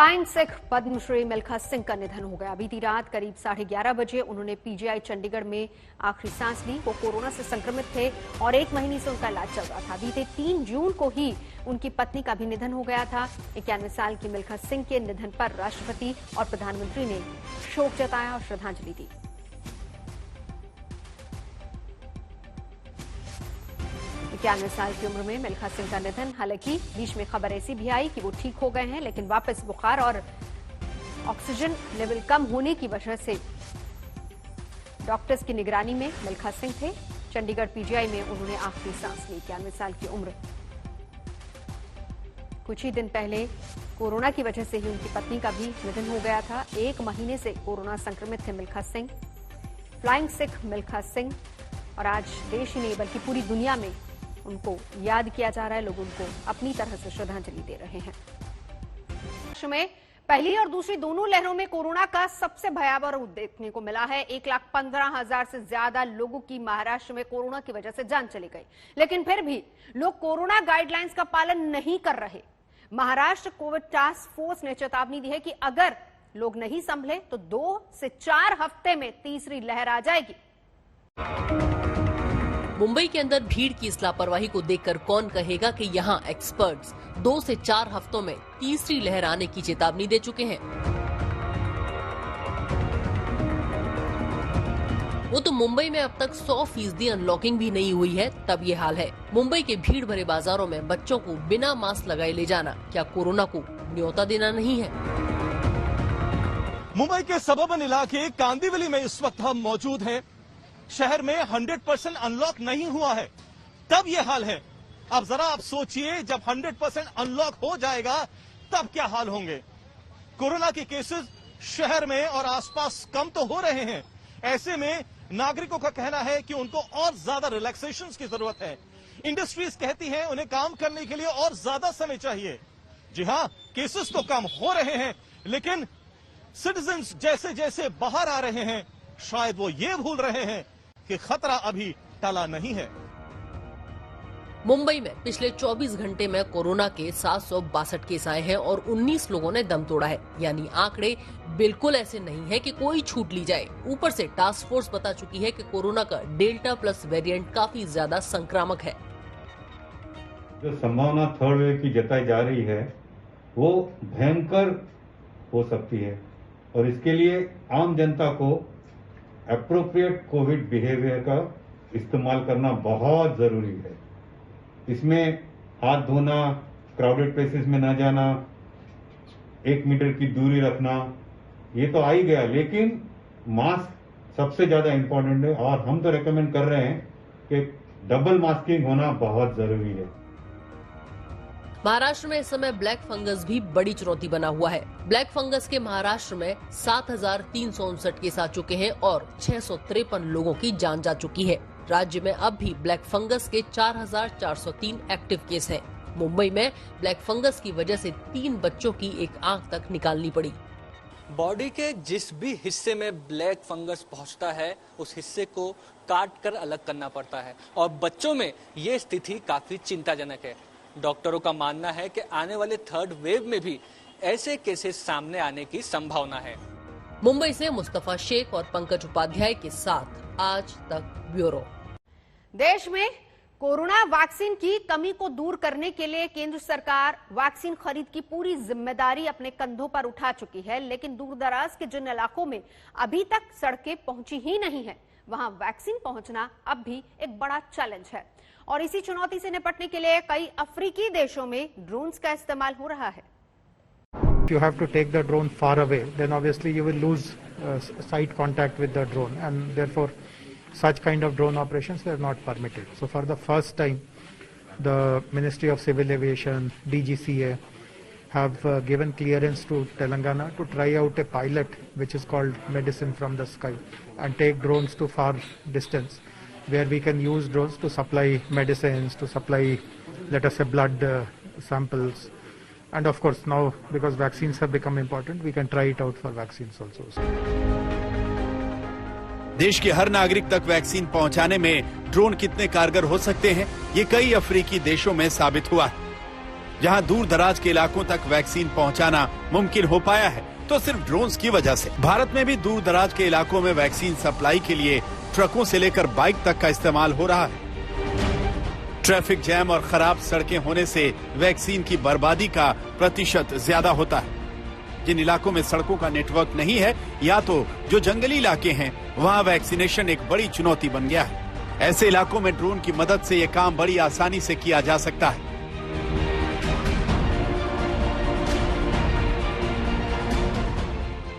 Flying Sikh Padmashri Milkha Singh का निधन हो गया। बीती रात करीब 11:30 बजे उन्होंने पीजीआई चंडीगढ़ में आखिरी सांस ली। वो कोरोना से संक्रमित थे और 1 महीने से उनका इलाज चल रहा था। बीते 3 जून को ही उनकी पत्नी का भी निधन हो गया था। 91 साल की मिल्खा सिंह के निधन पर राष्ट्रपति और प्रधानमंत्री ने शोक जताया और श्रद्धांजलि दी। इक्यानवे साल की उम्र में मिल्खा सिंह का निधन। हालांकि बीच में खबर ऐसी भी आई कि वो ठीक हो गए हैं, लेकिन वापस बुखार और ऑक्सीजन लेवल कम होने की वजह से डॉक्टर्स की निगरानी में मिल्खा सिंह थे। चंडीगढ़ पीजीआई में उन्होंने आखिरी सांस ली। 91 साल की उम्र। कुछ ही दिन पहले कोरोना की वजह से ही उनकी पत्नी का भी निधन हो गया था। 1 महीने से कोरोना संक्रमित थे मिल्खा सिंह। फ्लाइंग सिख मिल्खा सिंह। और आज देश ही नहीं बल्कि पूरी दुनिया में उनको याद किया जा रहा है। लोग उनको अपनी तरह से श्रद्धांजलि दे रहे हैं। देश में पहली और दूसरी दोनों लहरों में कोरोना का सबसे भयावह रूप देखने को मिला है। 1,15,000 से ज्यादा लोगों की महाराष्ट्र में कोरोना की वजह से जान चली गई, लेकिन फिर भी लोग कोरोना गाइडलाइंस का पालन नहीं कर रहे। महाराष्ट्र कोविड टास्क फोर्स ने चेतावनी दी है कि अगर लोग नहीं संभले तो 2 से 4 हफ्ते में तीसरी लहर आ जाएगी। मुंबई के अंदर भीड़ की इस लापरवाही को देखकर कौन कहेगा कि यहाँ एक्सपर्ट्स 2 से 4 हफ्तों में तीसरी लहर आने की चेतावनी दे चुके हैं। वो तो मुंबई में अब तक 100% अनलॉकिंग भी नहीं हुई है, तब ये हाल है। मुंबई के भीड़ भरे बाजारों में बच्चों को बिना मास्क लगाए ले जाना क्या कोरोना को न्योता देना नहीं है? मुंबई के सबर्बन इलाके कांदिवली में इस वक्त हम मौजूद हैं। शहर में 100% अनलॉक नहीं हुआ है, तब ये हाल है। अब जरा आप सोचिए, जब 100% अनलॉक हो जाएगा तब क्या हाल होंगे। कोरोना के केसेस शहर में और आसपास कम तो हो रहे हैं। ऐसे में नागरिकों का कहना है कि उनको और ज्यादा रिलैक्सेशंस की जरूरत है। इंडस्ट्रीज कहती हैं उन्हें काम करने के लिए और ज्यादा समय चाहिए। जी हां, केसेस तो कम हो रहे हैं, लेकिन सिटीजन्स जैसे जैसे बाहर आ रहे हैं, शायद वो ये भूल रहे हैं कि खतरा अभी टला नहीं है। मुंबई में पिछले 24 घंटे में कोरोना के 762 केस आए हैं और 19 लोगों ने दम तोड़ा है। यानी आंकड़े बिल्कुल ऐसे नहीं है कि कोई छूट ली जाए। ऊपर से टास्क फोर्स बता चुकी है कि कोरोना का डेल्टा प्लस वेरिएंट काफी ज्यादा संक्रामक है। जो संभावना थर्ड वेव की जताई जा रही है वो भयंकर हो सकती है और इसके लिए आम जनता को एप्रोप्रिएट कोविड बिहेवियर का इस्तेमाल करना बहुत जरूरी है। इसमें हाथ धोना, क्राउडेड प्लेसेस में न जाना, 1 मीटर की दूरी रखना, ये तो आ ही गया, लेकिन मास्क सबसे ज्यादा इंपॉर्टेंट है और हम तो रेकमेंड कर रहे हैं कि डबल मास्किंग होना बहुत जरूरी है। महाराष्ट्र में इस समय ब्लैक फंगस भी बड़ी चुनौती बना हुआ है। ब्लैक फंगस के महाराष्ट्र में 7,359 केस आ चुके हैं और 653 लोगों की जान जा चुकी है। राज्य में अब भी ब्लैक फंगस के 4,403 एक्टिव केस हैं। मुंबई में ब्लैक फंगस की वजह से 3 बच्चों की एक आंख तक निकालनी पड़ी। बॉडी के जिस भी हिस्से में ब्लैक फंगस पहुंचता है उस हिस्से को काट कर अलग करना पड़ता है और बच्चों में ये स्थिति काफी चिंताजनक है। डॉक्टरों का मानना है कि आने वाले थर्ड वेव में भी ऐसे केसेस सामने आने की संभावना है। मुंबई से मुस्तफा शेख और पंकज उपाध्याय के साथ आज तक ब्यूरो। देश में कोरोना वैक्सीन की कमी को दूर करने के लिए केंद्र सरकार वैक्सीन खरीद की पूरी जिम्मेदारी अपने कंधों पर उठा चुकी है, लेकिन दूरदराज के जिन इलाकों में अभी तक सड़कें पहुंची ही नहीं है, वहां वैक्सीन पहुंचना अब भी एक बड़ा चैलेंज है। और इसी चुनौती से निपटने के लिए कई अफ्रीकी देशों में ड्रोन्स का इस्तेमाल हो रहा है। If you have to take the drone far away, then obviously you will lose sight contact with the drone, and therefore such kind of drone operations were not permitted. So for the first time, the Ministry of Civil Aviation, DGCA, have given clearance to Telangana to try out a pilot which is called Medicine from the Sky and take drones to far distance, where we can use drones to supply medicines, to supply, let us say, blood samples. And of course now, because vaccines have become important, we can try it out for vaccines also. देश के हर नागरिक तक vaccine पहुंचाने में drone कितने कारगर हो सकते हैं, ये कई अफ्रीकी देशों में साबित हुआ है। जहां दूर दराज के इलाकों तक वैक्सीन पहुंचाना मुमकिन हो पाया है तो सिर्फ ड्रोन्स की वजह से। भारत में भी दूर दराज के इलाकों में वैक्सीन सप्लाई के लिए ट्रकों से लेकर बाइक तक का इस्तेमाल हो रहा है। ट्रैफिक जैम और खराब सड़कें होने से वैक्सीन की बर्बादी का प्रतिशत ज्यादा होता है। जिन इलाकों में सड़कों का नेटवर्क नहीं है या तो जो जंगली इलाके हैं, वहां वैक्सीनेशन एक बड़ी चुनौती बन गया है। ऐसे इलाकों में ड्रोन की मदद से यह काम बड़ी आसानी से किया जा सकता है।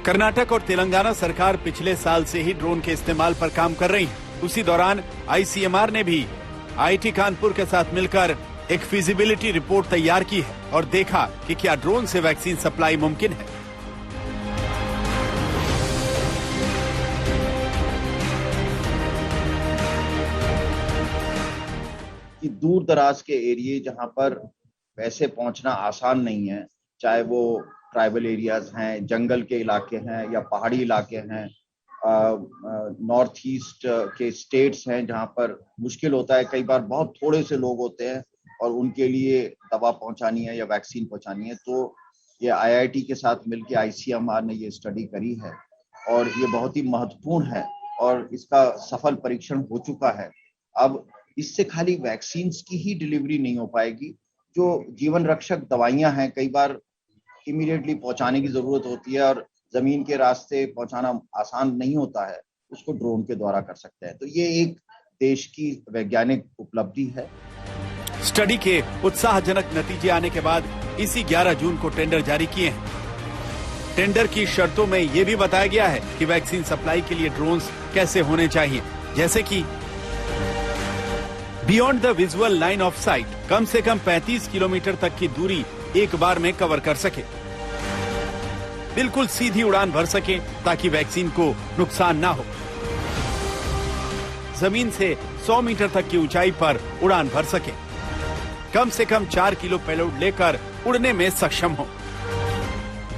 कर्नाटक और तेलंगाना सरकार पिछले साल से ही ड्रोन के इस्तेमाल पर काम कर रही है। उसी दौरान आईसीएमआर ने भी आईआईटी कानपुर के साथ मिलकर एक फिजिबिलिटी रिपोर्ट तैयार की है और देखा कि क्या ड्रोन से वैक्सीन सप्लाई मुमकिन है। कि दूर दराज के एरिया जहां पर वैसे पहुंचना आसान नहीं है, चाहे वो ट्राइबल एरियाज हैं, जंगल के इलाके हैं या पहाड़ी इलाके हैं, नॉर्थ ईस्ट के स्टेट्स हैं जहां पर मुश्किल होता है, कई बार बहुत थोड़े से लोग होते हैं और उनके लिए दवा पहुंचानी है या वैक्सीन पहुंचानी है। तो ये आईआईटी के साथ मिलकर आईसीएमआर ने ये स्टडी करी है और ये बहुत ही महत्वपूर्ण है और इसका सफल परीक्षण हो चुका है। अब इससे खाली वैक्सीन की ही डिलीवरी नहीं हो पाएगी, जो जीवन रक्षक दवाइयां हैं कई बार इमीडिएटली पहुंचाने की जरूरत होती है और जमीन के रास्ते पहुंचाना आसान नहीं होता है, उसको ड्रोन के द्वारा कर सकते हैं। तो ये एक देश की वैज्ञानिक उपलब्धि है। स्टडी के उत्साहजनक नतीजे आने के बाद इसी 11 जून को टेंडर जारी किए हैं। टेंडर की शर्तों में ये भी बताया गया है कि वैक्सीन सप्लाई के लिए ड्रोन्स कैसे होने चाहिए, जैसे कि beyond the visual line of sight, कम से कम 35 किलोमीटर तक की दूरी एक बार में कवर कर सके, बिल्कुल सीधी उड़ान भर सके ताकि वैक्सीन को नुकसान ना हो, जमीन से 100 मीटर तक की ऊंचाई पर उड़ान भर सके, कम से कम 4 किलो पेलोड लेकर उड़ने में सक्षम हो,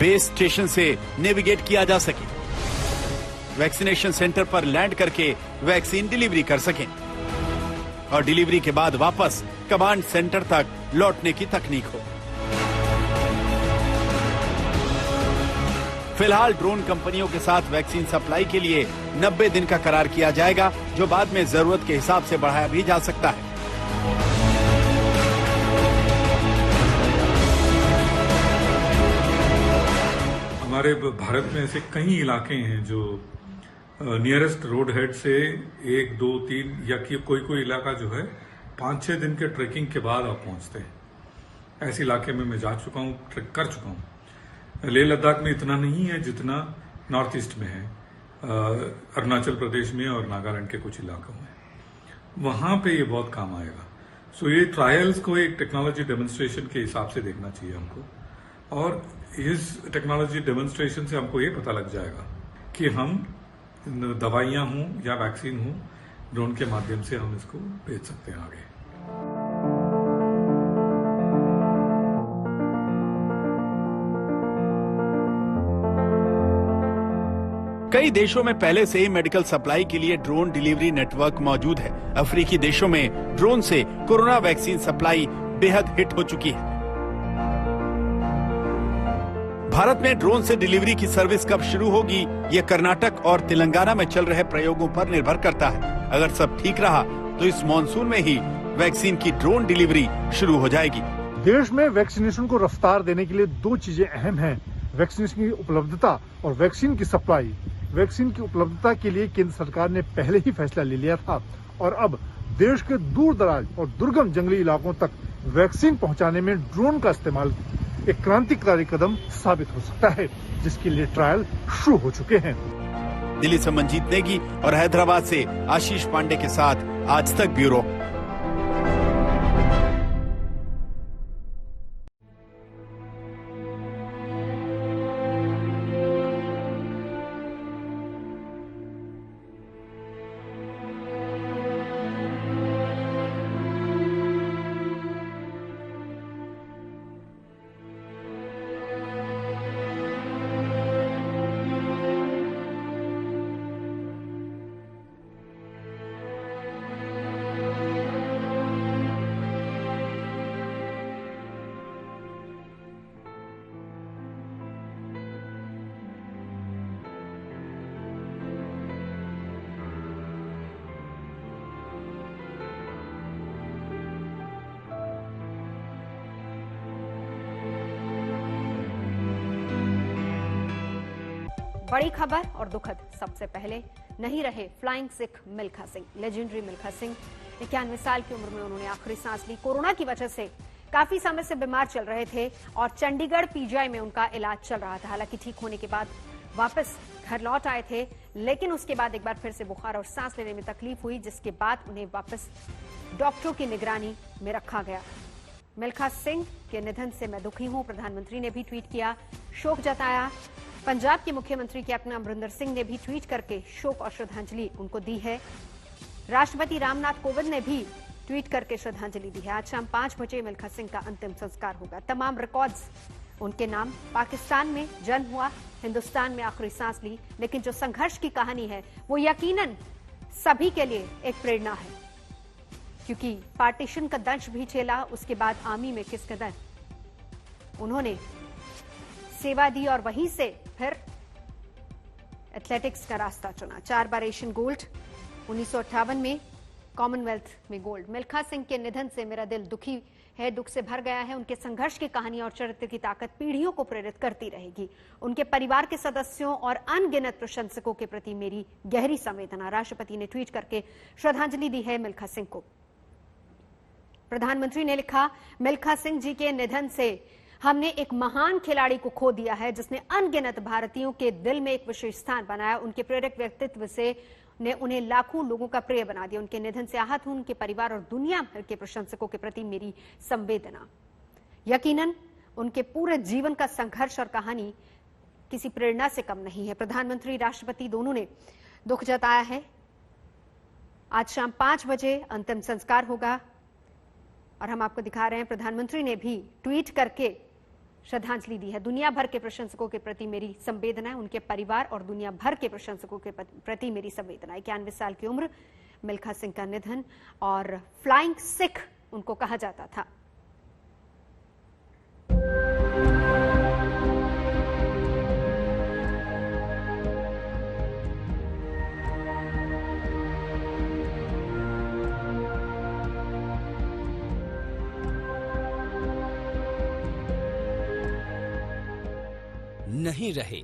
बेस स्टेशन से नेविगेट किया जा सके, वैक्सीनेशन सेंटर पर लैंड करके वैक्सीन डिलीवरी कर सके और डिलीवरी के बाद वापस कमांड सेंटर तक लौटने की तकनीक हो। फिलहाल ड्रोन कंपनियों के साथ वैक्सीन सप्लाई के लिए 90 दिन का करार किया जाएगा, जो बाद में जरूरत के हिसाब से बढ़ाया भी जा सकता है। हमारे भारत में ऐसे कई इलाके हैं जो नियरेस्ट रोड हेड से 1, 2, 3 या कोई इलाका जो है 5-6 दिन के ट्रैकिंग के बाद आप पहुंचते हैं। ऐसे इलाके में मैं जा चुका हूं, ट्रैक कर चुका हूं। लेह लद्दाख में इतना नहीं है जितना नॉर्थ ईस्ट में है, अरुणाचल प्रदेश में और नागालैंड के कुछ इलाकों में, वहां पे ये बहुत काम आएगा। सो ये ट्रायल्स को एक टेक्नोलॉजी डेमोन्स्ट्रेशन के हिसाब से देखना चाहिए हमको, और इस टेक्नोलॉजी डेमोन्स्ट्रेशन से हमको ये पता लग जाएगा कि हम दवाइयां हों या वैक्सीन हो, ड्रोन के माध्यम से हम इसको भेज सकते हैं आगे। कई देशों में पहले से ही मेडिकल सप्लाई के लिए ड्रोन डिलीवरी नेटवर्क मौजूद है। अफ्रीकी देशों में ड्रोन से कोरोना वैक्सीन सप्लाई बेहद हिट हो चुकी है। भारत में ड्रोन से डिलीवरी की सर्विस कब शुरू होगी, ये कर्नाटक और तेलंगाना में चल रहे प्रयोगों पर निर्भर करता है। अगर सब ठीक रहा तो इस मॉनसून में ही वैक्सीन की ड्रोन डिलीवरी शुरू हो जाएगी। देश में वैक्सीनेशन को रफ्तार देने के लिए 2 चीजें अहम हैं, वैक्सीनेशन की उपलब्धता और वैक्सीन की सप्लाई। वैक्सीन की उपलब्धता के लिए केंद्र सरकार ने पहले ही फैसला ले लिया था और अब देश के दूर दराज और दुर्गम जंगली इलाकों तक वैक्सीन पहुंचाने में ड्रोन का इस्तेमाल एक क्रांतिकारी कदम साबित हो सकता है, जिसके लिए ट्रायल शुरू हो चुके हैं। दिल्ली से मंजीत नेगी और हैदराबाद से आशीष पांडे के साथ आज तक ब्यूरो। बड़ी खबर और दुखद सबसे पहले, नहीं रहे फ्लाइंग सिख मिल्खा सिंह। लेजेंडरी मिल्खा सिंह 91 साल की उम्र में उन्होंने आखिरी सांस ली। कोरोना की वजह से काफी समय से बीमार चल रहे थे और चंडीगढ़ पीजीआई में उनका इलाज चल रहा था। हालांकि ठीक होने के बाद वापस घर लौट आए थे, लेकिन उसके बाद एक बार फिर से बुखार और सांस लेने में तकलीफ हुई, जिसके बाद उन्हें वापस डॉक्टरों की निगरानी में रखा गया। मिल्खा सिंह के निधन से मैं दुखी हूं, प्रधानमंत्री ने भी ट्वीट किया, शोक जताया। पंजाब के मुख्यमंत्री कैप्टन अमरिंदर सिंह ने भी ट्वीट करके शोक और श्रद्धांजलि उनको दी है। राष्ट्रपति रामनाथ कोविंद ने भी ट्वीट करके श्रद्धांजलि दी है। आज शाम 5 बजे मिल्खा सिंह का अंतिम संस्कार होगा। तमाम रिकॉर्ड्स उनके नाम। पाकिस्तान में जन्म हुआ, हिंदुस्तान में आखिरी सांस ली, लेकिन जो संघर्ष की कहानी है वो यकीनन सभी के लिए एक प्रेरणा है, क्योंकि पार्टीशन का दंश भी झेला, उसके बाद आर्मी में किस कदर उन्होंने सेवा दी और वहीं से फिर एथलेटिक्स का रास्ता चुना। 4 बार एशियन गोल्ड, 1958 में कॉमनवेल्थ में गोल्ड। मिल्खा सिंह के निधन से मेरा दिल दुखी है, दुख से भर गया है। उनके संघर्ष की कहानी और चरित्र की ताकत पीढ़ियों को प्रेरित करती रहेगी। उनके परिवार के सदस्यों और अनगिनत प्रशंसकों के प्रति मेरी गहरी संवेदना। राष्ट्रपति ने ट्वीट करके श्रद्धांजलि दी है मिल्खा सिंह को। प्रधानमंत्री ने लिखा, मिल्खा सिंह जी के निधन से हमने एक महान खिलाड़ी को खो दिया है, जिसने अनगिनत भारतीयों के दिल में एक विशेष स्थान बनाया। उनके प्रेरक व्यक्तित्व से ने उन्हें लाखों लोगों का प्रिय बना दिया। उनके निधन से आहत हूं, उनके परिवार और दुनिया भर के प्रशंसकों के प्रति मेरी संवेदना। यकीनन उनके पूरे जीवन का संघर्ष और कहानी किसी प्रेरणा से कम नहीं है। प्रधानमंत्री, राष्ट्रपति दोनों ने दुख जताया है। आज शाम 5 बजे अंतिम संस्कार होगा और हम आपको दिखा रहे हैं, प्रधानमंत्री ने भी ट्वीट करके श्रद्धांजलि दी है। दुनिया भर के प्रशंसकों के प्रति मेरी संवेदना, उनके परिवार और दुनिया भर के प्रशंसकों के प्रति मेरी संवेदना। 91 साल की उम्र, मिल्खा सिंह का निधन, और फ्लाइंग सिख उनको कहा जाता था। नहीं रहे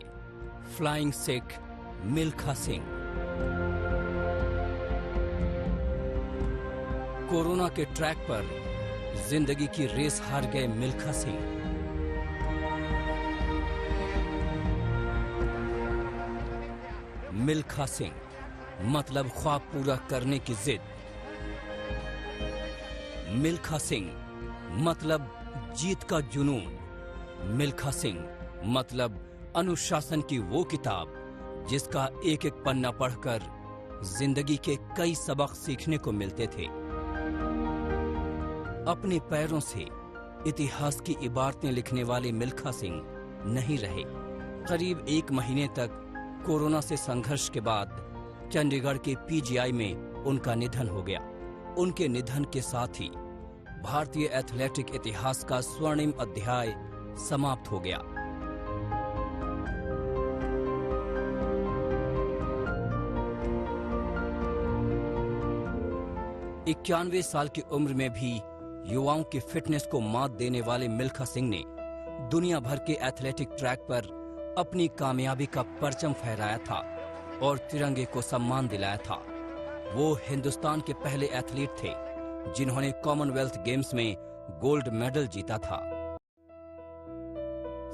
फ्लाइंग सिख मिल्खा सिंह। कोरोना के ट्रैक पर जिंदगी की रेस हार गए मिल्खा सिंह। मिल्खा सिंह मतलब ख्वाब पूरा करने की जिद। मिल्खा सिंह मतलब जीत का जुनून। मिल्खा सिंह मतलब अनुशासन की वो किताब जिसका एक एक पन्ना पढ़कर जिंदगी के कई सबक सीखने को मिलते थे। अपने पैरों से इतिहास की इबारतें लिखने वाले मिल्खा सिंह नहीं रहे। करीब 1 महीने तक कोरोना से संघर्ष के बाद चंडीगढ़ के पीजीआई में उनका निधन हो गया। उनके निधन के साथ ही भारतीय एथलेटिक इतिहास का स्वर्णिम अध्याय समाप्त हो गया। 91 साल की उम्र में भी युवाओं की फिटनेस को मात देने वाले मिल्खा सिंह ने दुनिया भर के एथलेटिक ट्रैक पर अपनी कामयाबी का परचम फहराया था और तिरंगे को सम्मान दिलाया था। वो हिंदुस्तान के पहले एथलीट थे जिन्होंने कॉमनवेल्थ गेम्स में गोल्ड मेडल जीता था।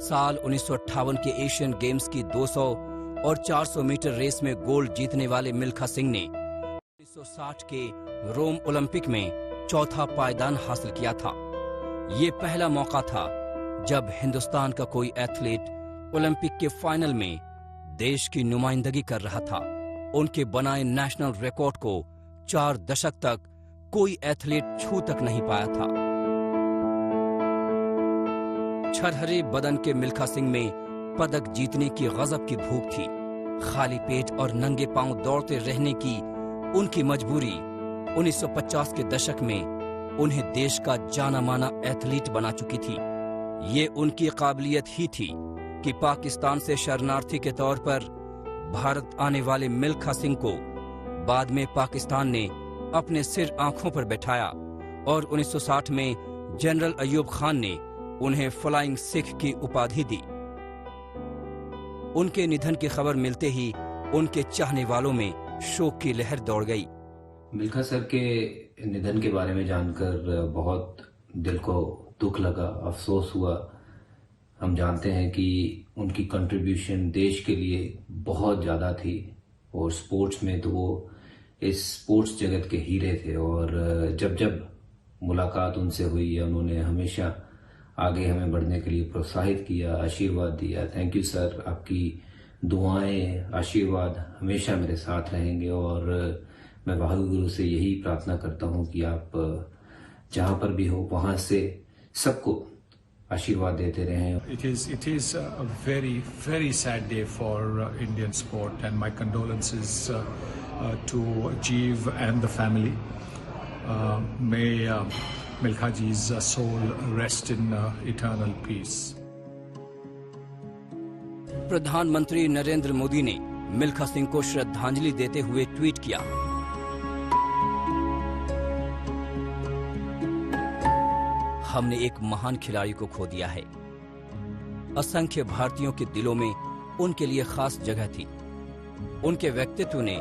साल 1958 के एशियन गेम्स की 200 और 400 मीटर रेस में गोल्ड जीतने वाले मिल्खा सिंह ने 1960 के रोम ओलंपिक में चौथा पायदान हासिल किया था। ये पहला मौका था जब हिंदुस्तान का कोई एथलीट ओलंपिक के फाइनल में देश की नुमाइंदगी कर रहा था। उनके बनाए नेशनल रिकॉर्ड को 4 दशक तक कोई एथलीट छू तक नहीं पाया था। छरहरे बदन के मिल्खा सिंह में पदक जीतने की गजब की भूख थी। खाली पेट और नंगे पांव दौड़ते रहने की उनकी मजबूरी 1950 के दशक में उन्हें देश का जाना माना एथलीट बना चुकी थी। ये उनकी काबिलियत ही थी कि पाकिस्तान से शरणार्थी के तौर पर भारत आने वाले मिल्खा सिंह को बाद में पाकिस्तान ने अपने सिर आंखों पर बैठाया और 1960 में जनरल अयूब खान ने उन्हें फ्लाइंग सिख की उपाधि दी। उनके निधन की खबर मिलते ही उनके चाहने वालों में शोक की लहर दौड़ गई। मिल्खा सर के निधन के बारे में जानकर बहुत दिल को दुख लगा, अफसोस हुआ। हम जानते हैं कि उनकी कंट्रीब्यूशन देश के लिए बहुत ज़्यादा थी और स्पोर्ट्स में तो वो इस स्पोर्ट्स जगत के हीरे थे। और जब जब मुलाकात उनसे हुई, उन्होंने हमेशा आगे हमें बढ़ने के लिए प्रोत्साहित किया, आशीर्वाद दिया। थैंक यू सर, आपकी दुआएं, आशीर्वाद हमेशा मेरे साथ रहेंगे और मैं वाहिगुरु से यही प्रार्थना करता हूं कि आप जहां पर भी हो वहां से सबको आशीर्वाद देते रहें। It is a very sad day for Indian sport and my condolences to Jeev and the family. May Milkha ji's soul rest in eternal peace. प्रधानमंत्री नरेंद्र मोदी ने मिल्खा सिंह को श्रद्धांजलि देते हुए ट्वीट किया, हमने एक महान खिलाड़ी को खो दिया है। असंख्य भारतीयों के दिलों में उनके लिए खास जगह थी। उनके व्यक्तित्व ने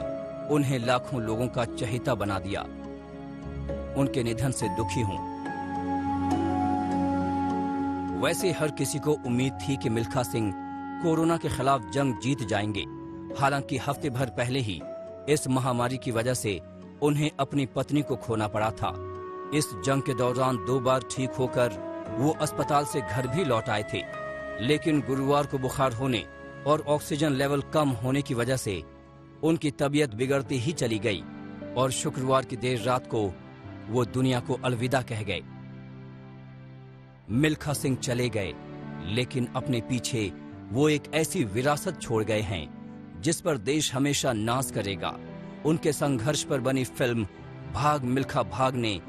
उन्हें लाखों लोगों का चहेता बना दिया। उनके निधन से दुखी हूं। वैसे हर किसी को उम्मीद थी कि मिल्खा सिंह कोरोना के खिलाफ जंग जीत जाएंगे। हालांकि हफ्ते भर पहले ही इस महामारी की वजह से उन्हें अपनी पत्नी को खोना पड़ा था। इस जंग के दौरान 2 बार ठीक होकर वो अस्पताल से घर भी लौट आए थे, लेकिन गुरुवार को बुखार होने और ऑक्सीजन लेवल कम होने की वजह से उनकी तबीयत बिगड़ती ही चली गई और शुक्रवार की देर रात को वो दुनिया को अलविदा कह गए। मिल्खा सिंह चले गए, लेकिन अपने पीछे वो एक ऐसी विरासत छोड़ गए हैं जिस पर देश हमेशा नाज करेगा। उनके संघर्ष पर बनी फिल्म भाग मिल्खा भाग ने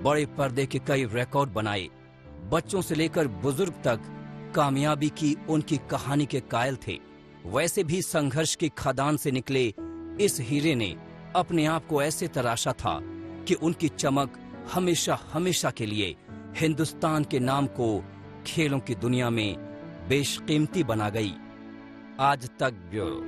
बड़े पर्दे के कई रिकॉर्ड बनाए। बच्चों से लेकर बुजुर्ग तक कामयाबी की उनकी कहानी के कायल थे। वैसे भी संघर्ष की खदान से निकले इस हीरे ने अपने आप को ऐसे तराशा था कि उनकी चमक हमेशा हमेशा के लिए हिंदुस्तान के नाम को खेलों की दुनिया में बेशकीमती बना गई। आज तक ब्यूरो।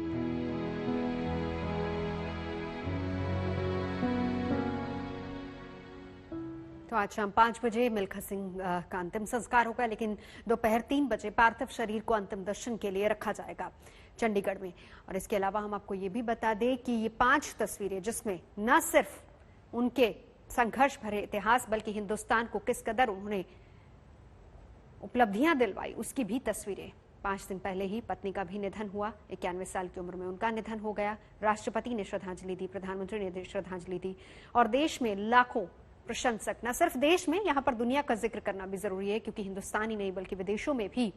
तो आज शाम 5 बजे मिल्खा सिंह का अंतिम संस्कार होगा, लेकिन दोपहर 3 बजे पार्थिव शरीर को अंतिम दर्शन के लिए रखा जाएगा चंडीगढ़ में। और इसके अलावा हम आपको ये भी बता दें कि ये 5 तस्वीरें, जिसमें न सिर्फ उनके संघर्ष भरे इतिहास बल्कि हिंदुस्तान को किस कदर उन्होंने उपलब्धियां दिलवाई, उसकी भी तस्वीरें। 5 दिन पहले ही पत्नी का भी निधन हुआ। 91 साल की उम्र में उनका निधन हो गया। राष्ट्रपति ने श्रद्धांजलि दी, प्रधानमंत्री ने श्रद्धांजलि दी और देश में लाखों प्रशंसक, न सिर्फ देश में, यहां पर दुनिया का जिक्र करना भी जरूरी है क्योंकि हिंदुस्तान ही नहीं बल्कि विदेशों में भी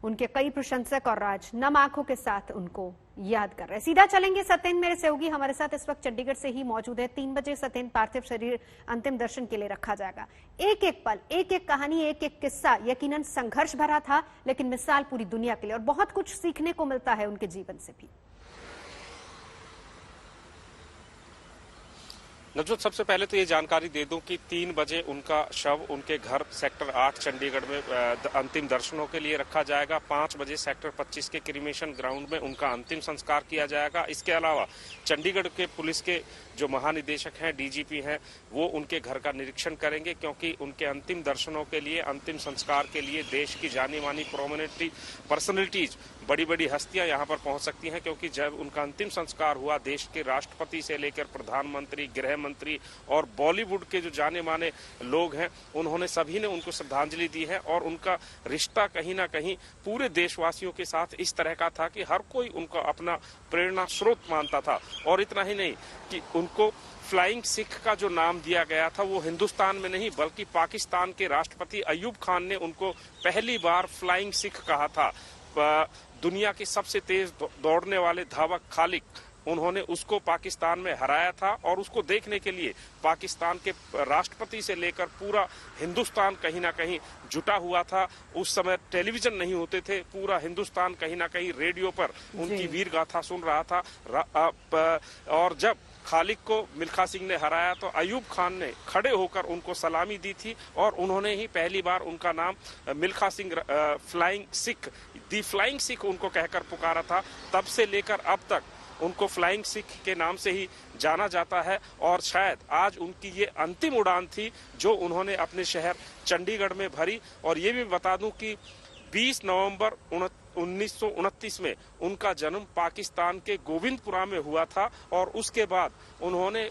उनके कई प्रशंसक और राज नम आंखों के साथ उनको याद कर रहे हैं। सीधा चलेंगे, सत्येंद्र मेरे सहयोगी हमारे साथ इस वक्त चंडीगढ़ से ही मौजूद है। 3 बजे सत्येंद्र पार्थिव शरीर अंतिम दर्शन के लिए रखा जाएगा। एक एक पल, एक एक कहानी, एक एक किस्सा यकीनन संघर्ष भरा था, लेकिन मिसाल पूरी दुनिया के लिए, और बहुत कुछ सीखने को मिलता है उनके जीवन से भी। नवजोत, सबसे पहले तो ये जानकारी दे दूं कि 3 बजे उनका शव उनके घर सेक्टर 8 चंडीगढ़ में अंतिम दर्शनों के लिए रखा जाएगा। 5 बजे सेक्टर 25 के क्रीमेशन ग्राउंड में उनका अंतिम संस्कार किया जाएगा। इसके अलावा चंडीगढ़ के पुलिस के जो महानिदेशक हैं, डीजीपी हैं, वो उनके घर का निरीक्षण करेंगे क्योंकि उनके अंतिम दर्शनों के लिए, अंतिम संस्कार के लिए देश की जानी मानी पर्सनैलिटीज, बड़ी बड़ी हस्तियां यहां पर पहुंच सकती हैं क्योंकि जब उनका अंतिम संस्कार हुआ, देश के राष्ट्रपति से लेकर प्रधानमंत्री, गृह मंत्री और बॉलीवुड के जो जाने माने लोग हैं, उन्होंने सभी ने उनको श्रद्धांजलि दी है और उनका रिश्ता कहीं ना कहीं पूरे देशवासियों के साथ इस तरह का था कि हर कोई उनका अपना प्रेरणा स्रोत मानता था। और इतना ही नहीं कि उनको फ्लाइंग सिख का जो नाम दिया गया था वो हिंदुस्तान में नहीं बल्कि पाकिस्तान के राष्ट्रपति अयूब खान ने उनको पहली बार फ्लाइंग सिख कहा था। दुनिया के सबसे तेज दौड़ने वाले धावक खालिक, उन्होंने उसको पाकिस्तान में हराया था और उसको देखने के लिए पाकिस्तान के राष्ट्रपति से लेकर पूरा हिंदुस्तान कहीं ना कहीं जुटा हुआ था। उस समय टेलीविजन नहीं होते थे, पूरा हिंदुस्तान कहीं ना कहीं रेडियो पर उनकी वीर गाथा सुन रहा था। और जब खालिक को मिल्खा सिंह ने हराया तो अयूब खान ने खड़े होकर उनको सलामी दी थी और उन्होंने ही पहली बार उनका नाम मिल्खा सिंह फ्लाइंग सिख, दी फ्लाइंग सिख उनको कहकर पुकारा था। तब से लेकर अब तक उनको फ्लाइंग सिख के नाम से ही जाना जाता है और शायद आज उनकी ये अंतिम उड़ान थी जो उन्होंने अपने शहर चंडीगढ़ में भरी। और ये भी बता दूं कि 20 नवंबर 1929 में उनका जन्म पाकिस्तान के गोविंदपुरा में हुआ था और उसके बाद उन्होंने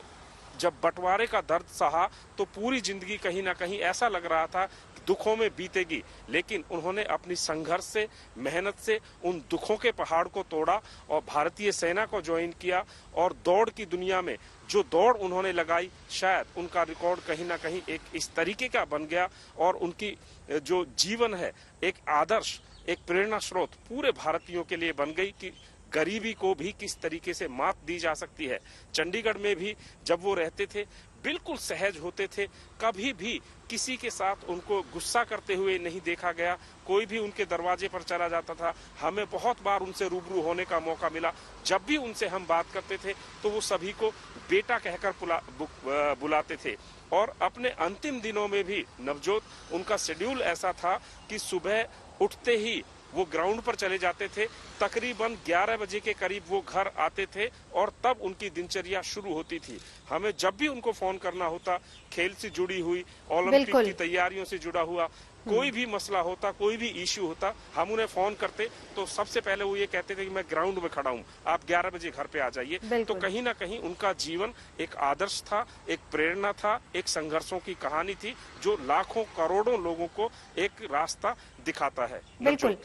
जब बंटवारे का दर्द सहा तो पूरी जिंदगी कहीं ना कहीं ऐसा लग रहा था कि दुखों में बीतेगी, लेकिन उन्होंने अपनी संघर्ष से, मेहनत से उन दुखों के पहाड़ को तोड़ा और भारतीय सेना को ज्वाइन किया और दौड़ की दुनिया में जो दौड़ उन्होंने लगाई, शायद उनका रिकॉर्ड कहीं ना कहीं एक इस तरीके का बन गया और उनकी जो जीवन है एक आदर्श, एक प्रेरणा स्रोत पूरे भारतीयों के लिए बन गई कि गरीबी को भी किस तरीके से मात दी जा सकती है। चंडीगढ़ में भी जब वो रहते थे बिल्कुल सहज होते थे, कभी भी किसी के साथ उनको गुस्सा करते हुए नहीं देखा गया। कोई भी उनके दरवाजे पर चला जाता था, हमें बहुत बार उनसे रूबरू होने का मौका मिला। जब भी उनसे हम बात करते थे तो वो सभी को बेटा कहकर बुलाते थे। और अपने अंतिम दिनों में भी नवजोत, उनका शेड्यूल ऐसा था कि सुबह उठते ही वो ग्राउंड पर चले जाते थे, तकरीबन 11 बजे के करीब वो घर आते थे और तब उनकी दिनचर्या शुरू होती थी। हमें जब भी उनको फोन करना होता, खेल से जुड़ी हुई, ओलंपिक की तैयारियों से जुड़ा हुआ कोई भी मसला होता, कोई भी इश्यू होता, हम उन्हें फोन करते तो सबसे पहले वो ये कहते थे कि मैं ग्राउंड में खड़ा हूँ, आप 11 बजे घर पे आ जाइए। तो कहीं ना कहीं उनका जीवन एक आदर्श था, एक प्रेरणा था, एक संघर्षों की कहानी थी जो लाखों करोड़ों लोगों को एक रास्ता दिखाता है। बिल्कुल।